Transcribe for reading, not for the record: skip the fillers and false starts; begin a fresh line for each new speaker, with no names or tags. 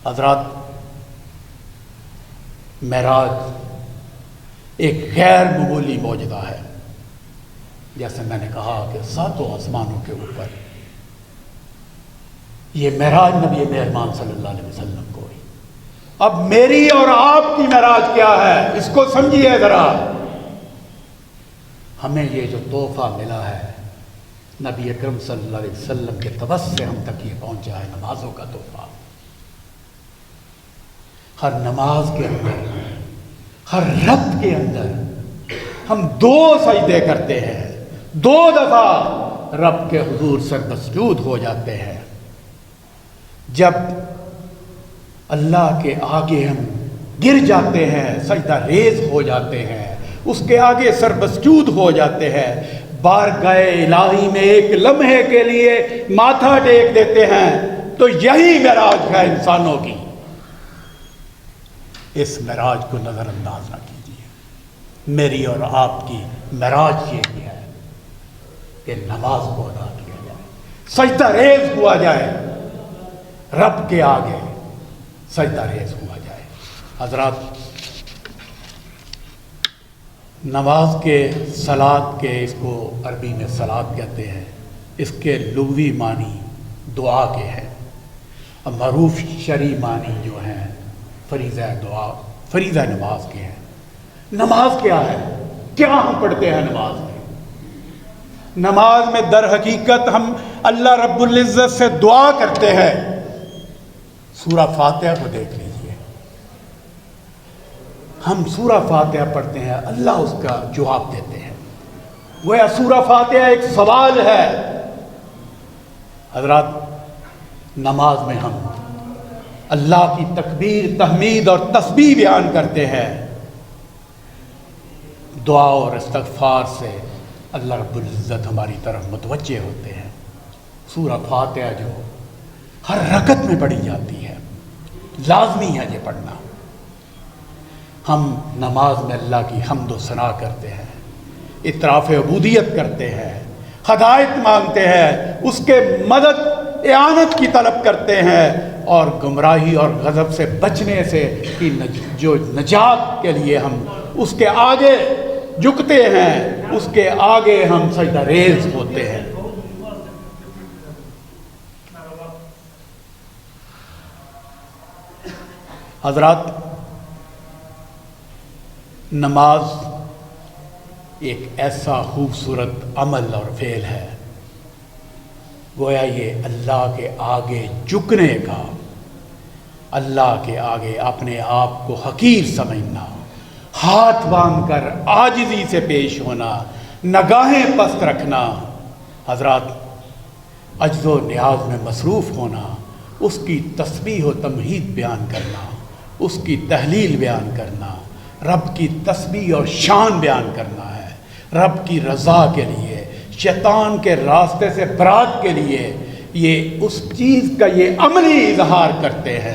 حضرات، معراج ایک غیر معمولی معجزہ ہے۔ جیسے میں نے کہا کہ ساتوں آسمانوں کے اوپر یہ معراج نبی مہربان صلی اللہ علیہ وسلم کو ہوئی۔ اب میری اور آپ کی معراج کیا ہے، اس کو سمجھیے ذرا۔ ہمیں یہ جو تحفہ ملا ہے نبی اکرم صلی اللہ علیہ وسلم کے توسط سے ہم تک یہ پہنچا ہے، نمازوں کا تحفہ۔ ہر نماز کے اندر، ہر رکعت کے اندر ہم 2 سجدے کرتے ہیں، 2 دفعہ رب کے حضور سر مسجود ہو جاتے ہیں۔ جب اللہ کے آگے ہم گر جاتے ہیں، سجدہ ریز ہو جاتے ہیں، اس کے آگے سر مسجود ہو جاتے ہیں، بارگاہ الہی میں ایک لمحے کے لیے ماتھا ٹیک دیتے ہیں، تو یہی معراج ہے انسانوں کی۔ اس معراج کو نظر انداز نہ کیجیے۔ میری اور آپ کی معراج یہ ہے کہ نماز کو ادا کیا جائے، سجدہ ریز ہوا جائے، رب کے آگے سجدہ ریز ہوا جائے۔ حضرات، نماز کے صلاۃ کے، اس کو عربی میں صلاۃ کہتے ہیں، اس کے لغوی معنی دعا کے ہیں، اور معروف شرعی معنی جو ہیں فریضہ دعا، فریضہ نماز کے ہیں۔ نماز کیا ہے؟ کیا ہم پڑھتے ہیں نماز میں؟ نماز میں در حقیقت ہم اللہ رب العزت سے دعا کرتے ہیں۔ سورہ فاتحہ کو دیکھ لیجئے، ہم سورہ فاتحہ پڑھتے ہیں، اللہ اس کا جواب دیتے ہیں۔ گویا سورہ فاتحہ ایک سوال ہے۔ حضرات، نماز میں ہم اللہ کی تکبیر، تحمید اور تسبیح بیان کرتے ہیں، دعا اور استغفار سے اللہ رب العزت ہماری طرف متوجہ ہوتے ہیں۔ سورہ فاتحہ جو ہر رکعت میں پڑھی جاتی ہے، لازمی ہے یہ پڑھنا۔ ہم نماز میں اللہ کی حمد و ثنا کرتے ہیں، اعتراف عبودیت کرتے ہیں، ہدایت مانگتے ہیں، اس کے مدد اعانت کی طلب کرتے ہیں، اور گمراہی اور غضب سے بچنے سے کی جو نجات کے لیے ہم اس کے آگے جھکتے ہیں، اس کے آگے ہم سجدہ ریز ہوتے ہیں۔ حضرات، نماز ایک ایسا خوبصورت عمل اور فعل ہے، گویا یہ اللہ کے آگے جھکنے کا، اللہ کے آگے اپنے آپ کو حقیر سمجھنا، ہاتھ باندھ کر عاجزی سے پیش ہونا، نگاہیں پست رکھنا۔ حضرات، عجز و نیاز میں مصروف ہونا، اس کی تسبیح و تمجید بیان کرنا، اس کی تحلیل بیان کرنا، رب کی تسبیح اور شان بیان کرنا ہے، رب کی رضا کے لیے، شیطان کے راستے سے برات کے لیے، یہ اس چیز کا یہ عملی اظہار کرتے ہیں۔